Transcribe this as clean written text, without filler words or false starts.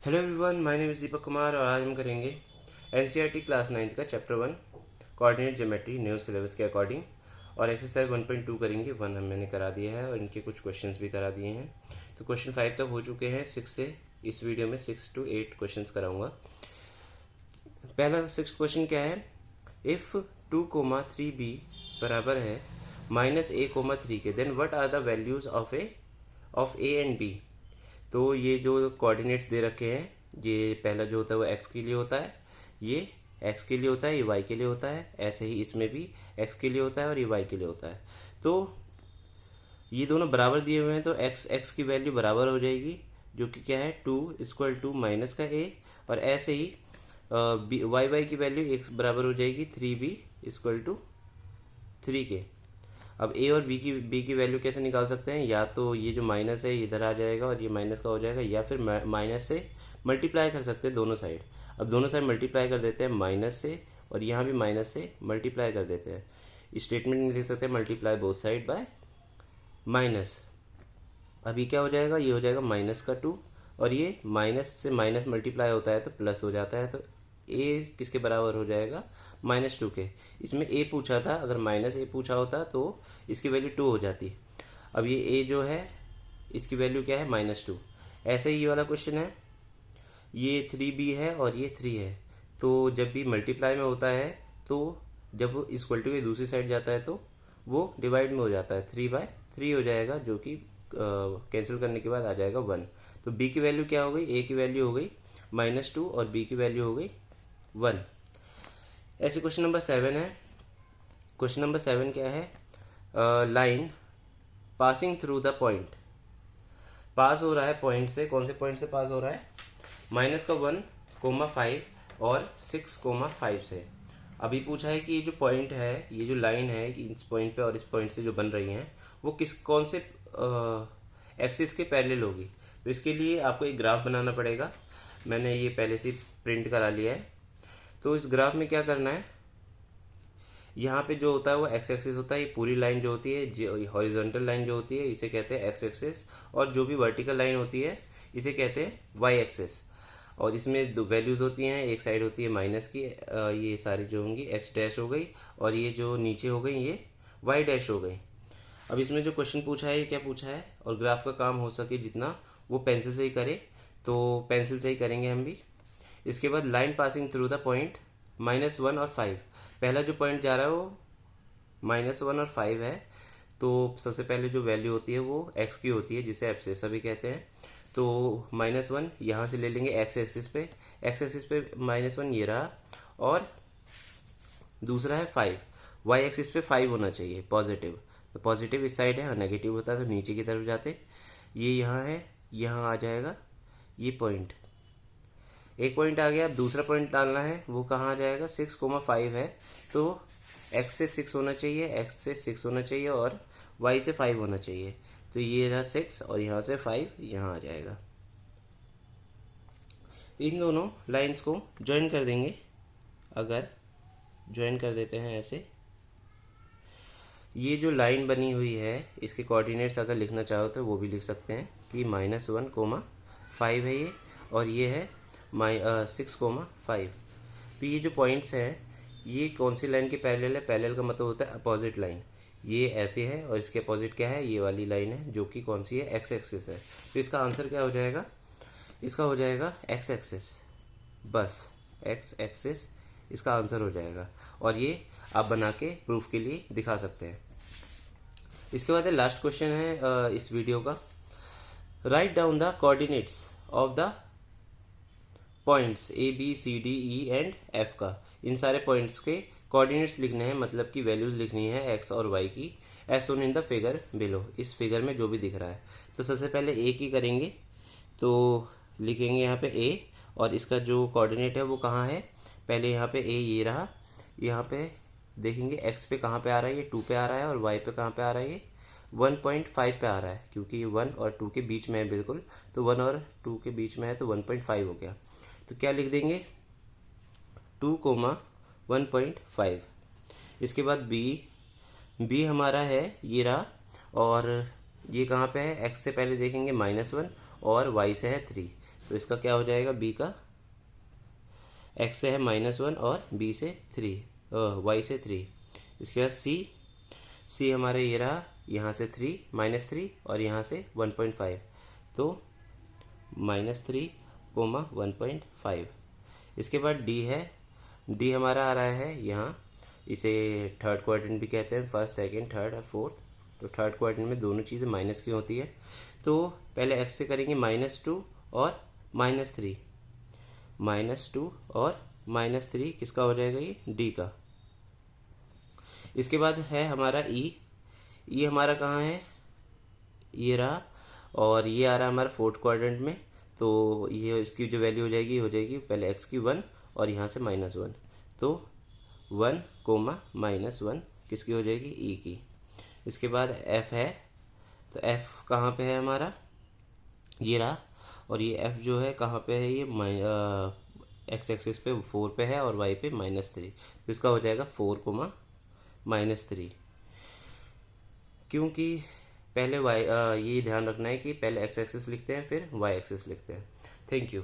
Hello everyone, my name is Deepak Kumar और आज हम करेंगे एनसीईआरटी क्लास 9 का chapter 1 coordinate geometry new syllabus के अकॉर्डिंग और एक्सरसाइज 1.2 करेंगे। 1 मैंने करा दिया है और इनके कुछ क्वेश्चंस भी करा दिए हैं। तो क्वेश्चन 5 तक हो चुके हैं। 6 से इस वीडियो में 6 to 8 क्वेश्चंस कराऊंगा। पहला 6 क्वेश्चन क्या है, इफ़ 2,3b बराबर है -a,3 के, then what are the values of A and B. तो ये जो कोऑर्डिनेट्स दे रखे हैं, ये पहला जो होता है वो x के लिए होता है, ये x के लिए होता है, ये y के लिए होता है। ऐसे ही इसमें भी x के लिए होता है और ये y के लिए होता है। तो ये दोनों बराबर दिए हुए हैं तो x की वैल्यू बराबर हो जाएगी, जो कि क्या है 2 = माइनस का a, और ऐसे ही y की वैल्यू x बराबर हो जाएगी 3b = 3 के। अब a और b की वैल्यू कैसे निकाल सकते हैं, या तो ये जो माइनस है इधर आ जाएगा और ये माइनस का हो जाएगा, या फिर माइनस से मल्टीप्लाई कर सकते हैं दोनों साइड। अब दोनों साइड मल्टीप्लाई कर देते हैं माइनस से, और यहाँ भी माइनस से मल्टीप्लाई कर देते हैं। इस स्टेटमेंट में लिख सकते हैं multiply both side by minus. अभी क्या हो जाएगा, ये हो जाएगा -2, और ये माइनस से माइनस मल्टीप्लाई होता है तो प्लस हो जाता है। तो a किसके बराबर हो जाएगा, -2 के। इसमें a पूछा था, अगर -a पूछा होता तो इसकी वैल्यू 2 हो जाती। अब ये a जो है इसकी वैल्यू क्या है, -2। ऐसे ही ये वाला क्वेश्चन है, ये 3b है और ये 3 है। तो जब भी मल्टीप्लाई में होता है तो जब वो इक्वल टू के दूसरी साइड जाता है तो वो डिवाइड में हो जाता है, 3/3 हो जाएगा, जो कि कैंसिल करने के बाद आ जाएगा 1। तो b की वैल्यू क्या हो गई, a की वैल्यू हो गई -2 और b की वैल्यू हो गई 1। ऐसे क्वेश्चन नंबर 7 है। क्वेश्चन नंबर 7 क्या है, line passing through the point, pass हो रहा है पॉइंट से। कौन से पॉइंट से पास हो रहा है, -1,5 और 6,5 से। अभी पूछा है कि ये जो पॉइंट है, ये जो लाइन है, इस पॉइंट पे और इस पॉइंट से जो बन रही हैं वो कौन से एक्सिस के पैरेलल होगी। तो इसके लिए आपको एक ग्राफ बनाना पड़ेगा। मैंने ये पहले से प्रिंट करा लिया है। तो इस ग्राफ में क्या करना है, यहाँ पे जो होता है वो एक्स एक्सिस होता है। ये पूरी लाइन जो होती है, हॉरिजॉन्टल लाइन जो होती है, इसे कहते हैं एक्स एक्सिस, और जो भी वर्टिकल लाइन होती है इसे कहते हैं वाई एक्सिस। और इसमें दो वैल्यूज होती हैं, एक साइड होती है माइनस की, ये सारी जो होंगी एक्स डैश हो गई, और ये जो नीचे हो गई ये वाई डैश हो गई। अब इसमें जो क्वेश्चन पूछा है, ये क्या पूछा है, और ग्राफ का काम हो सके जितना वो पेंसिल से ही करे, तो पेंसिल से ही करेंगे हम भी। इसके बाद line passing through the point -1 और 5। पहला जो पॉइंट जा रहा है वो -1 और 5 है। तो सबसे पहले जो वैल्यू होती है वो x की होती है, जिसे एब्ससिस भी कहते हैं। तो -1 यहाँ से ले लेंगे x एक्सिस पे, -1 ये रहा, और दूसरा है 5, y एक्सिस पे 5 होना चाहिए पॉजिटिव। तो पॉजिटिव इस साइड है और नेगेटिव होता है तो नीचे की तरफ जाते। ये यहाँ है, यहाँ आ जाएगा ये पॉइंट। एक पॉइंट आ गया। अब दूसरा पॉइंट डालना है, वो कहाँ आ जाएगा, 6,5 है। तो x से 6 होना चाहिए, x से 6 होना चाहिए और y से 5 होना चाहिए। तो ये रहा 6 और यहाँ से 5 यहाँ आ जाएगा। इन दोनों लाइंस को ज्वाइन कर देंगे। अगर ज्वाइन कर देते हैं ऐसे, ये जो लाइन बनी हुई है इसके कोऑर्डिनेट्स अगर लिखना चाहो तो वो भी लिख सकते हैं कि -1,5 है ये, और ये है 6,5। तो ये जो पॉइंट्स हैं ये कौन सी लाइन के पैरेलल है, पैरेलल का मतलब होता है अपोजिट लाइन। ये ऐसे है और इसके अपोजिट क्या है, ये वाली लाइन है, जो कि कौन सी है, एक्स एक्सिस है। तो इसका आंसर क्या हो जाएगा, इसका हो जाएगा एक्स एक्सिस, बस एक्स एक्सिस इसका आंसर हो जाएगा। और ये आप बना के प्रूफ के लिए दिखा सकते हैं। इसके बाद लास्ट क्वेश्चन है इस वीडियो का, write down the coordinates of the points A B C D E and F का। इन सारे पॉइंट्स के कोऑर्डिनेट्स लिखने हैं, मतलब कि वैल्यूज लिखनी है x और y की, as shown in the figure below. इस फिगर में जो भी दिख रहा है। तो सबसे पहले A की करेंगे, तो लिखेंगे यहाँ पे A, और इसका जो कोऑर्डिनेट है वो कहाँ है, पहले यहाँ पे A ये रहा, यहाँ पे देखेंगे x पे कहाँ पे आ रहा है, ये 2 पे आ रहा है, और y पे कहाँ पे आ रहा है, ये 1.5 पे आ रहा है, क्योंकि ये 1 और 2 के बीच में है बिल्कुल। तो 1 और 2 के बीच में है तो 1.5 हो गया। तो क्या लिख देंगे, 2,1.5। इसके बाद b हमारा है ये रहा, और ये कहाँ पे है, x से पहले देखेंगे -1 और y से है 3। तो इसका क्या हो जाएगा, बी का एक्स से है -1 और बी से 3, वाई से 3। इसके बाद सी हमारे ये रहा, यहाँ से -3 और यहाँ से 1.5, तो -3, 1.5। इसके बाद डी है, डी हमारा आ रहा है यहाँ, इसे थर्ड क्वाड्रेंट भी कहते हैं, फर्स्ट सेकंड थर्ड और फोर्थ। तो थर्ड क्वाड्रेंट में दोनों चीज़ें माइनस की होती है। तो पहले एक्स से करेंगे -2 और -3, -2 और -3 किसका हो जाएगा, ये डी का। इसके बाद है हमारा ई हमारा कहाँ है, ये रहा, और ये आ रहा है हमारा फोर्थ क्वाड्रेंट में। तो ये इसकी जो वैल्यू हो जाएगी पहले एक्स की 1 और यहाँ से -1, तो 1, -1 किसकी हो जाएगी, ई की। इसके बाद एफ है, तो एफ कहाँ पे है हमारा, ये रहा, और ये एफ जो है कहाँ पे है, ये एक्स एक्सिस पे 4 पे है और वाई पे -3, तो इसका हो जाएगा 4, -3। क्योंकि पहले वाई, ये ध्यान रखना है कि पहले एक्स एक्सिस लिखते हैं फिर वाई एक्सिस लिखते हैं। Thank you.